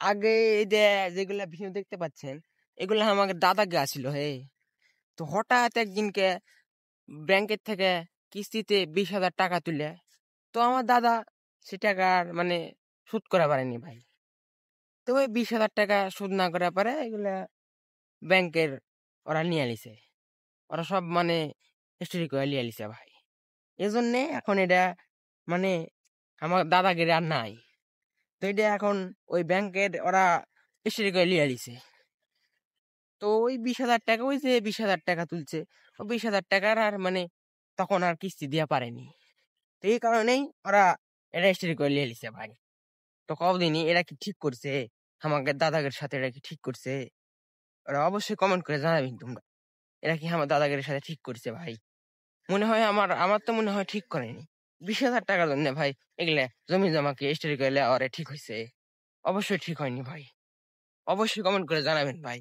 আগে এই যে যেগুলা ভিডিও দেখতে পাচ্ছেন, এগুলা আমাকে দাদা গেছিল হে। তো হঠাৎ একদিনকে ব্যাংকের থেকে কিস্তিতে 20,000 টাকা তুলে, তো আমার দাদা সে টাকার মানে শোধ করা পারেনি ভাই। তো ওই 20,000 টাকা শোধ না করা পারে এগুলা ব্যাংকের ওরা নিয়ে লিছে, ওরা সব মানে হিস্টোরি করে নিয়ে লিছে ভাই। এজন্যে এখন এটা মানে আমার দাদাগিরি আর নাই। তো এটা এখন ওই ব্যাংকের ওরা হিস্টোরি করে নিয়ে লিছে। তো ওই 20,000 টাকা, ওই যে 20,000 টাকা তুলছে, ওই 20,000 টাকার আর মানে তখন আর কিস্তি দিয়া পারেনি। তো এই কারণেই ওরা এটা হিস্টোরি করে নিয়ে লিছে ভাই। তো কদিনই এরা কি ঠিক করছে? আমাদের দাদাগের সাথে এরা কি ঠিক করছে? ওরা অবশ্যই কমেন্ট করে জানাবেন তোমরা, এরা কি আমার দাদাগের সাথে ঠিক করছে ভাই? মনে হয় আমার আমার তো মনে হয় ঠিক করেনি। 20,000 টাকার জন্য ভাই এগুলা জমি জমাকে হিস্টোরি করে ওরে ঠিক হয়েছে? অবশ্যই ঠিক হয়নি ভাই। অবশ্যই কমেন্ট করে জানাবেন ভাই।